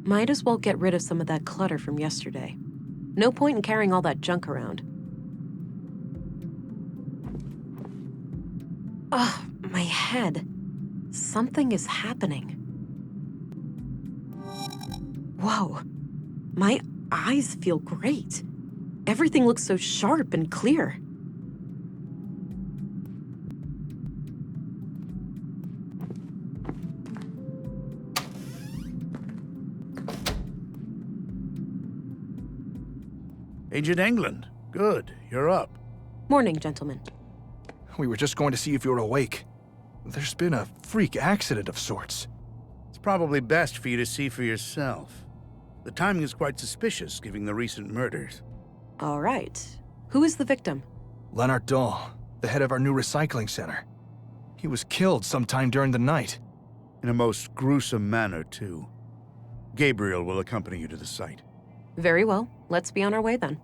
Might as well get rid of some of that clutter from yesterday. No point in carrying all that junk around. Ugh, my head. Something is happening. Whoa, my eyes feel great. Everything looks so sharp and clear. Agent England. Good, you're up. Morning, gentlemen. We were just going to see if you were awake. There's been a freak accident of sorts. It's probably best for you to see for yourself. The timing is quite suspicious, given the recent murders. All right. Who is the victim? Leonard Dahl, the head of our new recycling center. He was killed sometime during the night. In a most gruesome manner, too. Gabriel will accompany you to the site. Very well. Let's be on our way then.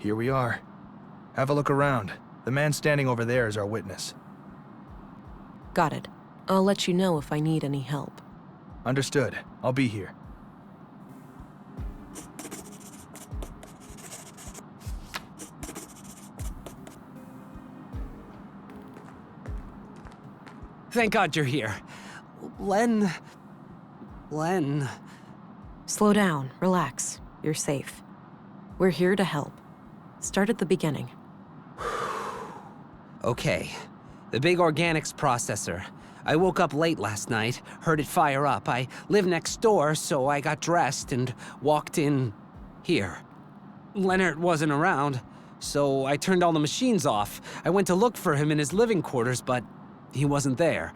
Here we are. Have a look around. The man standing over there is our witness. Got it. I'll let you know if I need any help. Understood. I'll be here. Thank God you're here. Len... Slow down. Relax. You're safe. We're here to help. Start at the beginning. Okay. The big organics processor. I woke up late last night, heard it fire up. I live next door, so I got dressed and walked in here. Leonard wasn't around, so I turned all the machines off. I went to look for him in his living quarters, but he wasn't there.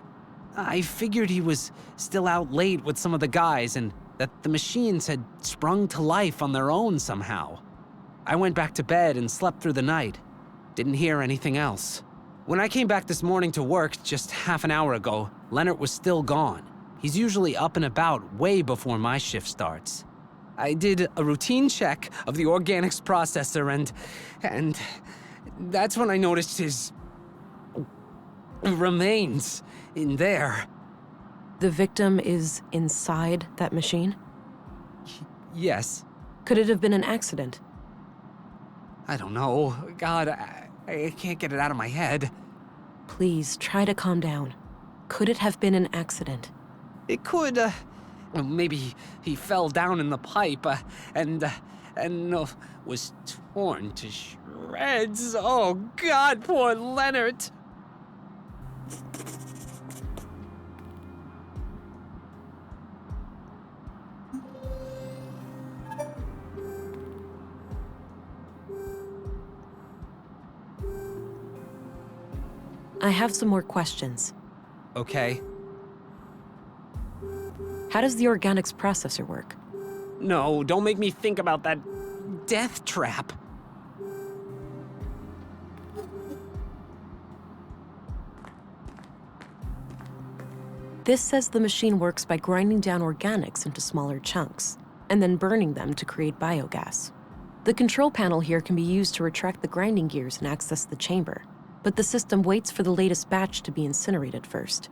I figured he was still out late with some of the guys and that the machines had sprung to life on their own somehow. I went back to bed and slept through the night. Didn't hear anything else. When I came back this morning to work just half an hour ago, Leonard was still gone. He's usually up and about way before my shift starts. I did a routine check of the organics processor and that's when I noticed his remains in there. The victim is inside that machine? Yes. Could it have been an accident? I don't know. God, I can't get it out of my head. Please, try to calm down. Could it have been an accident? It could, maybe he fell down in the pipe, and was torn to shreds. Oh, God, poor Leonard. I have some more questions. Okay. How does the organics processor work? No, don't make me think about that death trap. This says the machine works by grinding down organics into smaller chunks, and then burning them to create biogas. The control panel here can be used to retract the grinding gears and access the chamber, but the system waits for the latest batch to be incinerated first.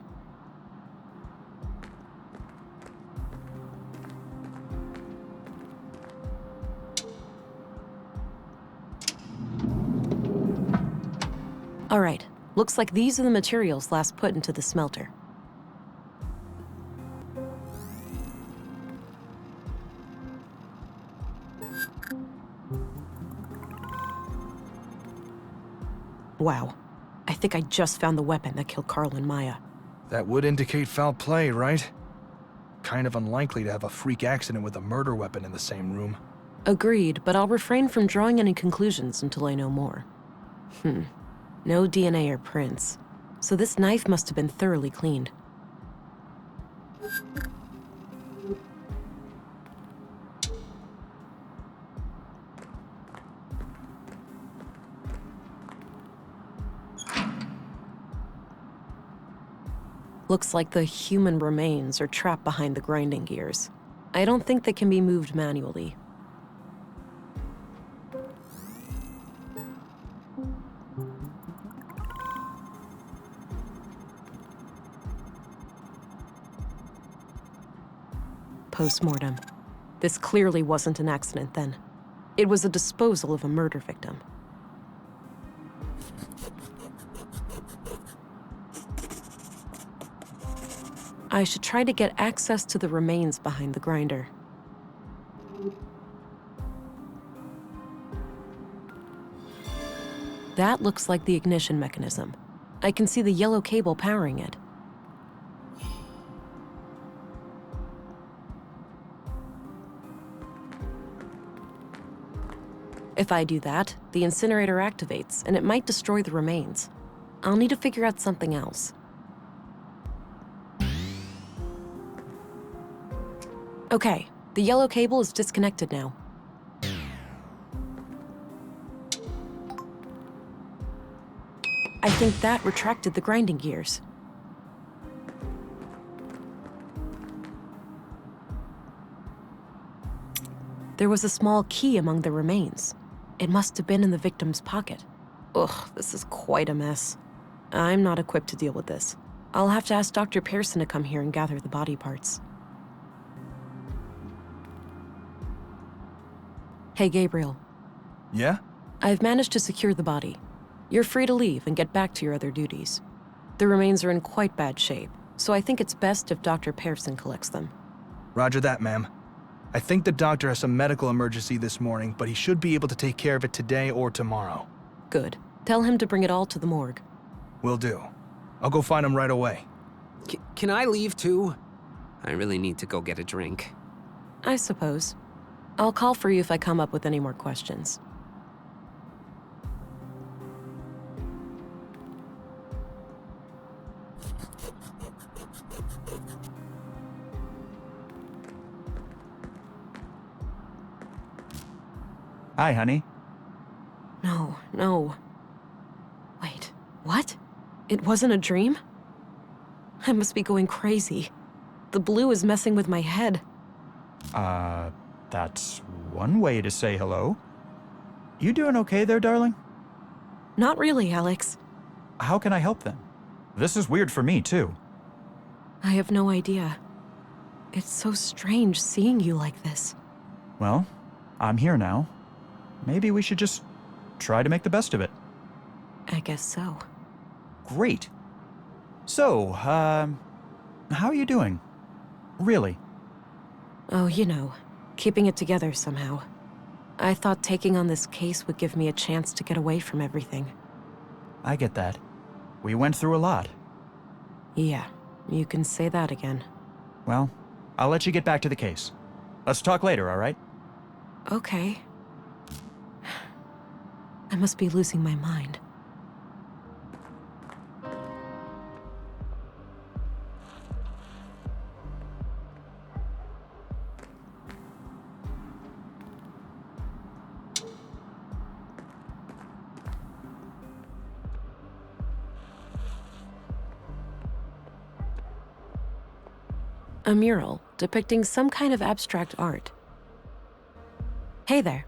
All right, looks like these are the materials last put into the smelter. Wow, I think I just found the weapon that killed Carl and Maya. That would indicate foul play, right? Kind of unlikely to have a freak accident with a murder weapon in the same room. Agreed, but I'll refrain from drawing any conclusions until I know more. No DNA or prints, so this knife must have been thoroughly cleaned. Looks like the human remains are trapped behind the grinding gears. I don't think they can be moved manually. post-mortem. This clearly wasn't an accident then. It was a disposal of a murder victim. I should try to get access to the remains behind the grinder. That looks like the ignition mechanism. I can see the yellow cable powering it. If I do that, the incinerator activates, and it might destroy the remains. I'll need to figure out something else. Okay, the yellow cable is disconnected now. I think that retracted the grinding gears. There was a small key among the remains. It must have been in the victim's pocket. Ugh, this is quite a mess. I'm not equipped to deal with this. I'll have to ask Dr. Pearson to come here and gather the body parts. Hey, Gabriel. Yeah? I've managed to secure the body. You're free to leave and get back to your other duties. The remains are in quite bad shape, so I think it's best if Dr. Pearson collects them. Roger that, ma'am. I think the doctor has some medical emergency this morning, but he should be able to take care of it today or tomorrow. Good. Tell him to bring it all to the morgue. Will do. I'll go find him right away. Can I leave too? I really need to go get a drink. I suppose. I'll call for you if I come up with any more questions. Hi, honey. No. Wait, what? It wasn't a dream? I must be going crazy. The blue is messing with my head. That's one way to say hello. You doing okay there, darling? Not really, Alex. How can I help then? This is weird for me, too. I have no idea. It's so strange seeing you like this. Well, I'm here now. Maybe we should just try to make the best of it. I guess so. Great. So, how are you doing? Really? Oh, you know, keeping it together somehow. I thought taking on this case would give me a chance to get away from everything. I get that. We went through a lot. Yeah, you can say that again. Well, I'll let you get back to the case. Let's talk later, all right? Okay. I must be losing my mind. A mural depicting some kind of abstract art. Hey there.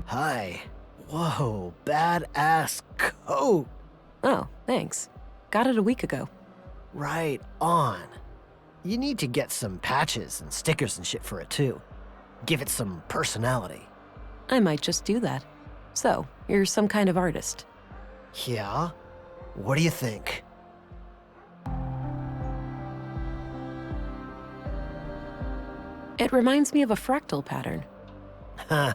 Hi. Whoa, badass coat. Oh, thanks. Got it a week ago. Right on. You need to get some patches and stickers and shit for it too. Give it some personality. I might just do that. So, you're some kind of artist. Yeah? What do you think? It reminds me of a fractal pattern. Huh.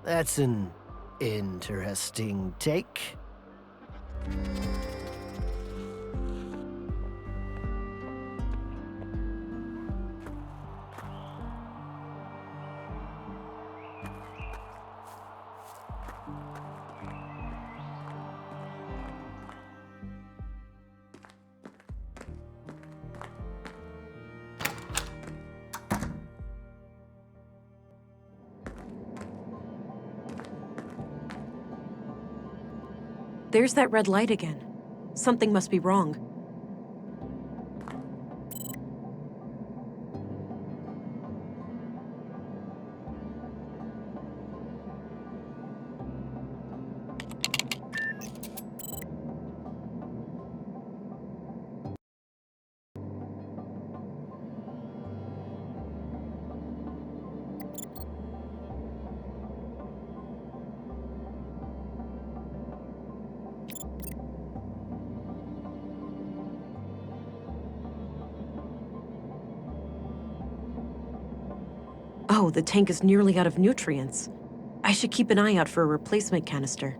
That's an interesting take. There's that red light again. Something must be wrong. Oh, the tank is nearly out of nutrients. I should keep an eye out for a replacement canister.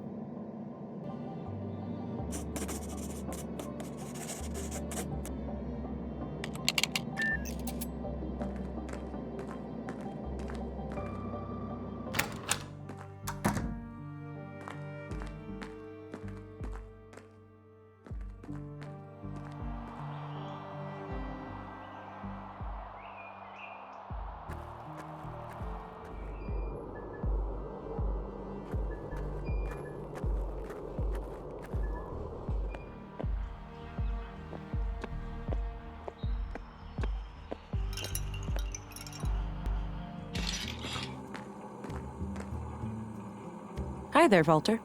Hi there, Walter.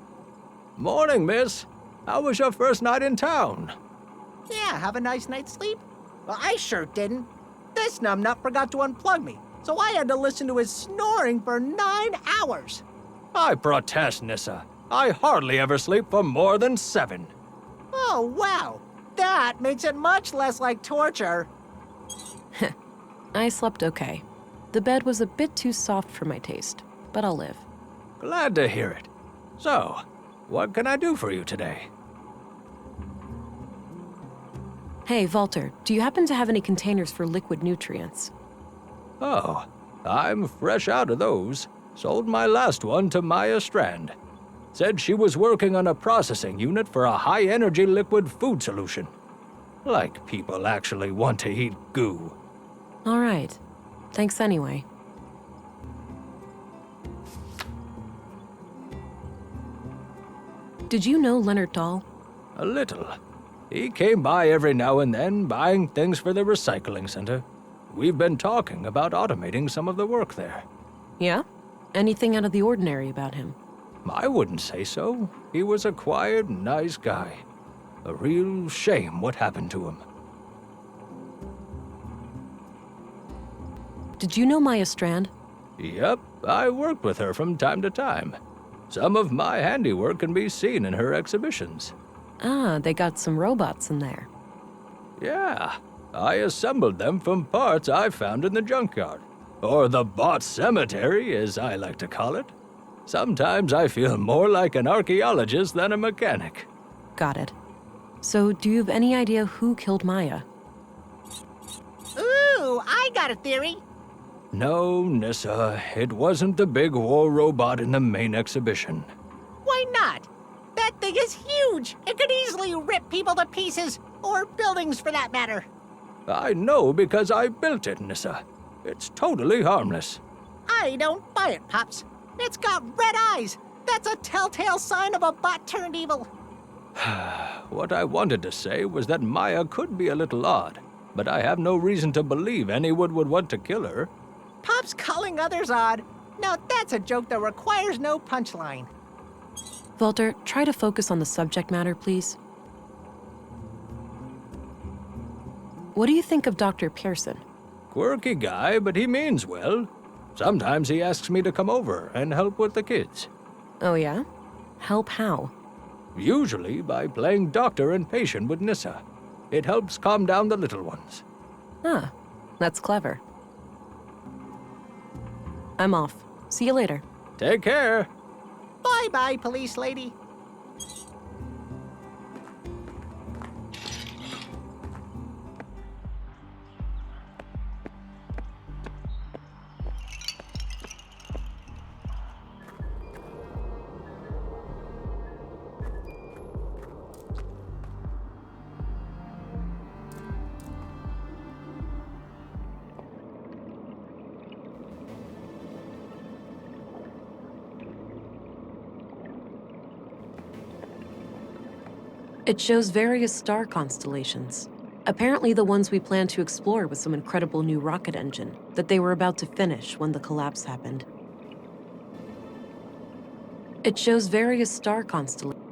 Morning, miss. How was your first night in town? Yeah, have a nice night's sleep? Well, I sure didn't. This numbnut forgot to unplug me, so I had to listen to his snoring for 9 hours. I protest, Nissa. I hardly ever sleep for more than 7. Oh, wow. That makes it much less like torture. I slept okay. The bed was a bit too soft for my taste, but I'll live. Glad to hear it. So, what can I do for you today? Hey, Walter, do you happen to have any containers for liquid nutrients? Oh, I'm fresh out of those. Sold my last one to Maya Strand. Said she was working on a processing unit for a high-energy liquid food solution. Like people actually want to eat goo. All right. Thanks anyway. Did you know Leonard Dahl? A little. He came by every now and then, buying things for the recycling center. We've been talking about automating some of the work there. Yeah? Anything out of the ordinary about him? I wouldn't say so. He was a quiet, nice guy. A real shame what happened to him. Did you know Maya Strand? Yep, I worked with her from time to time. Some of my handiwork can be seen in her exhibitions. Ah, they got some robots in there. Yeah, I assembled them from parts I found in the junkyard. Or the bot cemetery, as I like to call it. Sometimes I feel more like an archaeologist than a mechanic. Got it. So, do you have any idea who killed Maya? Ooh, I got a theory. No, Nissa, it wasn't the big war robot in the main exhibition. Why not? That thing is huge. It could easily rip people to pieces, or buildings for that matter. I know because I built it, Nissa. It's totally harmless. I don't buy it, Pops. It's got red eyes. That's a telltale sign of a bot turned evil. What I wanted to say was that Maya could be a little odd, but I have no reason to believe anyone would want to kill her. Pops calling others odd. Now that's a joke that requires no punchline. Walter, try to focus on the subject matter, please. What do you think of Dr. Pearson? Quirky guy, but he means well. Sometimes he asks me to come over and help with the kids. Oh yeah? Help how? Usually by playing doctor and patient with Nissa. It helps calm down the little ones. Ah, that's clever. I'm off. See you later. Take care. Bye-bye, police lady. It shows various star constellations. Apparently the ones we planned to explore with some incredible new rocket engine that they were about to finish when the collapse happened. It shows various star constellations.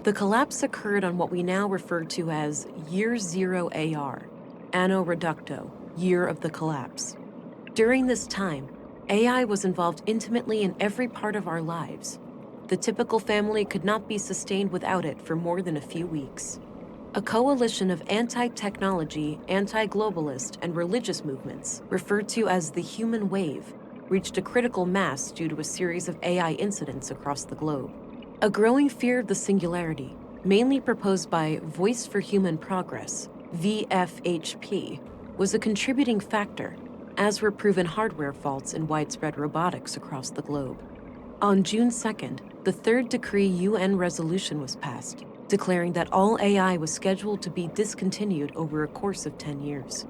The collapse occurred on what we now refer to as Year Zero AR, Anno Reducto, Year of the Collapse. During this time, AI was involved intimately in every part of our lives. The typical family could not be sustained without it for more than a few weeks. A coalition of anti-technology, anti-globalist, and religious movements, referred to as the human wave, reached a critical mass due to a series of AI incidents across the globe. A growing fear of the singularity, mainly proposed by Voice for Human Progress, VFHP, was a contributing factor, as were proven hardware faults in widespread robotics across the globe. On June 2nd, the third decree UN resolution was passed, declaring that all AI was scheduled to be discontinued over a course of 10 years.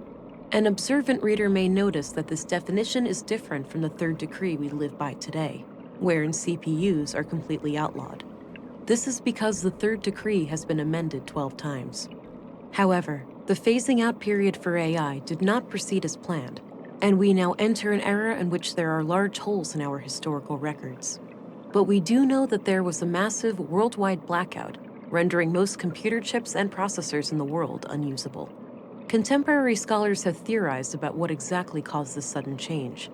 An observant reader may notice that this definition is different from the third decree we live by today, wherein CPUs are completely outlawed. This is because the third decree has been amended 12 times. However, the phasing out period for AI did not proceed as planned, and we now enter an era in which there are large holes in our historical records. But we do know that there was a massive worldwide blackout, rendering most computer chips and processors in the world unusable. Contemporary scholars have theorized about what exactly caused this sudden change.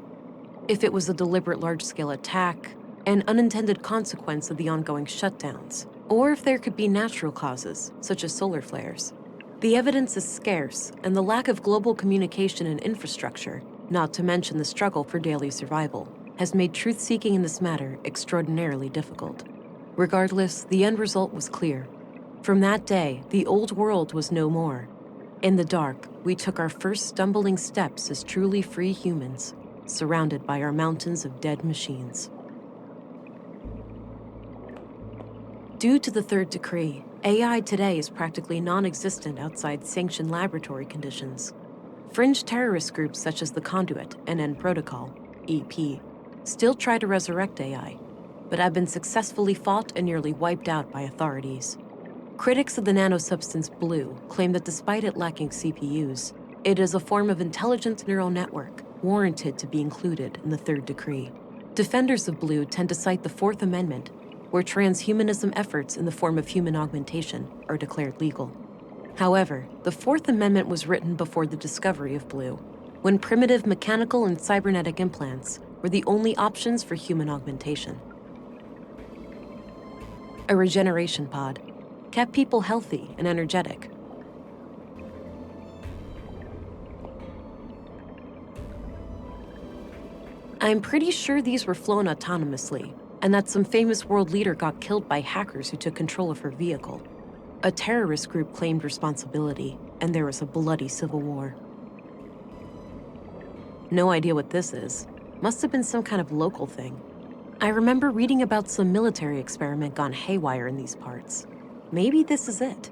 If it was a deliberate large-scale attack, an unintended consequence of the ongoing shutdowns, or if there could be natural causes, such as solar flares. The evidence is scarce, and the lack of global communication and infrastructure, not to mention the struggle for daily survival, has made truth-seeking in this matter extraordinarily difficult. Regardless, the end result was clear. From that day, the old world was no more. In the dark, we took our first stumbling steps as truly free humans, surrounded by our mountains of dead machines. Due to the third decree, AI today is practically non-existent outside sanctioned laboratory conditions. Fringe terrorist groups such as the Conduit and End Protocol, EP, still try to resurrect AI, but have been successfully fought and nearly wiped out by authorities. Critics of the nanosubstance Blue claim that despite it lacking CPUs, it is a form of intelligent neural network warranted to be included in the third decree. Defenders of Blue tend to cite the Fourth Amendment, where transhumanism efforts in the form of human augmentation are declared legal. However, the Fourth Amendment was written before the discovery of Blue, when primitive mechanical and cybernetic implants were the only options for human augmentation. A regeneration pod kept people healthy and energetic. I'm pretty sure these were flown autonomously, and that some famous world leader got killed by hackers who took control of her vehicle. A terrorist group claimed responsibility, and there was a bloody civil war. No idea what this is. Must have been some kind of local thing. I remember reading about some military experiment gone haywire in these parts. Maybe this is it.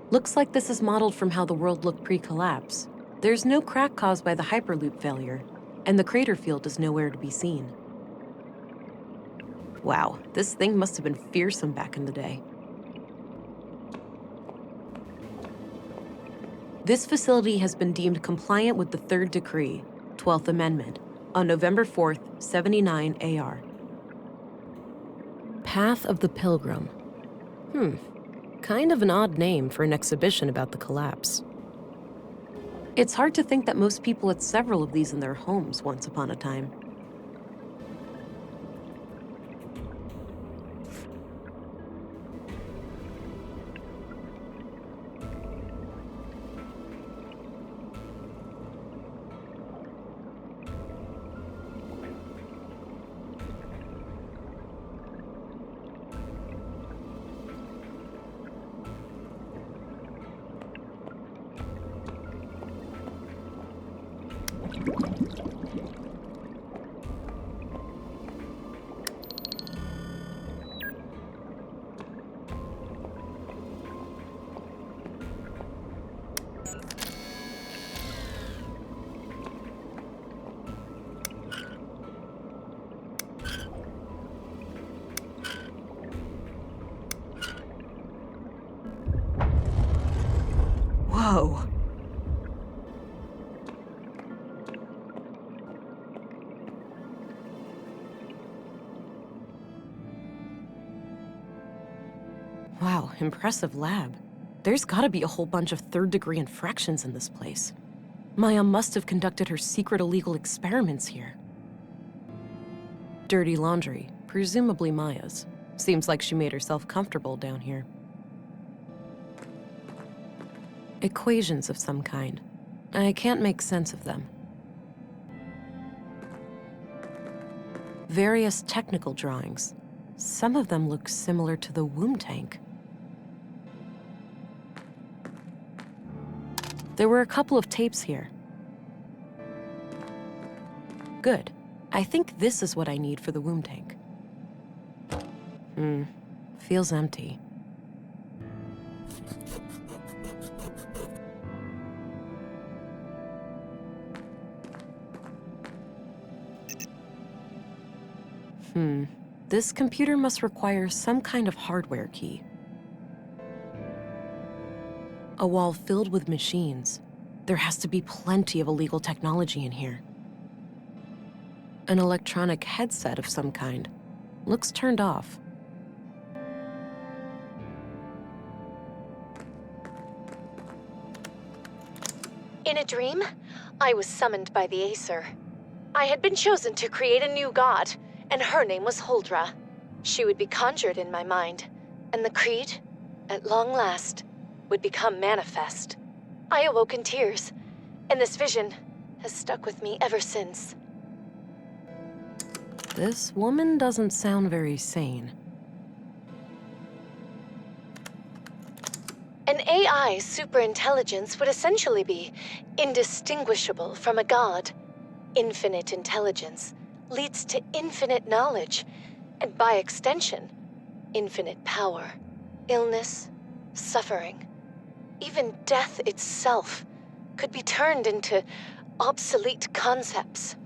Looks like this is modeled from how the world looked pre-collapse. There's no crack caused by the Hyperloop failure, and the crater field is nowhere to be seen. Wow, this thing must have been fearsome back in the day. This facility has been deemed compliant with the Third Decree, 12th Amendment, on November 4th, 79 AR. Path of the Pilgrim. Kind of an odd name for an exhibition about the collapse. It's hard to think that most people had several of these in their homes once upon a time. Whoa. Wow, impressive lab. There's gotta be a whole bunch of third-degree infractions in this place. Maya must have conducted her secret illegal experiments here. Dirty laundry, presumably Maya's. Seems like she made herself comfortable down here. Equations of some kind. I can't make sense of them. Various technical drawings. Some of them look similar to the womb tank. There were a couple of tapes here. Good. I think this is what I need for the womb tank. Feels empty. This computer must require some kind of hardware key. A wall filled with machines. There has to be plenty of illegal technology in here. An electronic headset of some kind. Looks turned off. In a dream, I was summoned by the Acer. I had been chosen to create a new god, and her name was Huldra. She would be conjured in my mind, and the creed, at long last, would become manifest. I awoke in tears, and this vision has stuck with me ever since. This woman doesn't sound very sane. An AI superintelligence would essentially be indistinguishable from a god. Infinite intelligence leads to infinite knowledge, and by extension, infinite power. Illness, suffering, even death itself could be turned into obsolete concepts.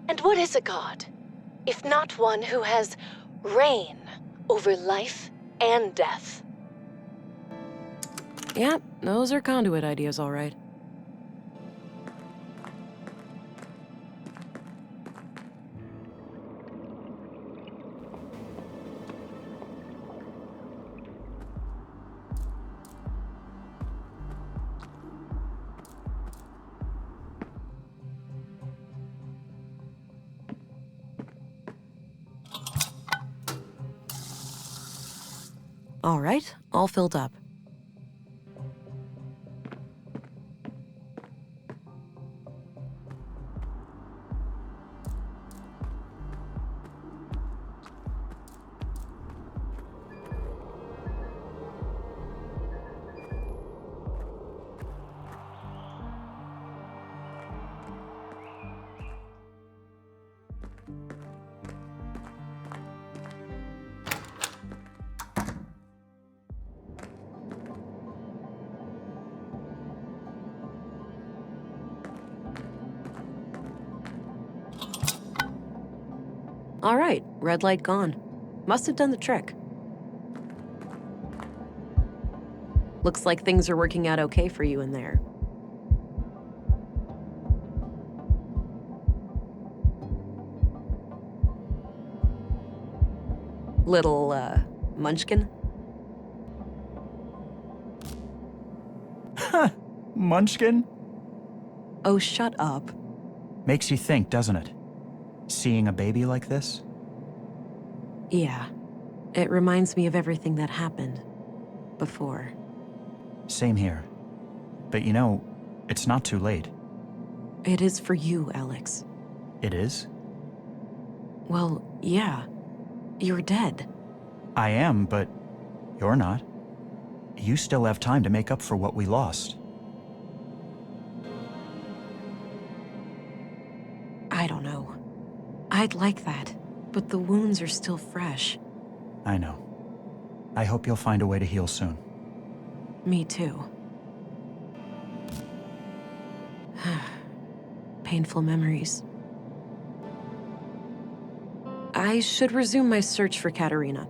And what is a god, if not one who has reign over life and death? Yeah, those are conduit ideas, all right. All right, all filled up. All right, red light gone. Must have done the trick. Looks like things are working out okay for you in there. Little, munchkin? Munchkin? Oh, shut up. Makes you think, doesn't it? Seeing a baby like this? Yeah. It reminds me of everything that happened before. Same here. But you know, it's not too late. It is for you, Alex. It is? Well, yeah. You're dead. I am, but you're not. You still have time to make up for what we lost. I don't know. I'd like that, but the wounds are still fresh. I know. I hope you'll find a way to heal soon. Me too. Painful memories. I should resume my search for Katerina.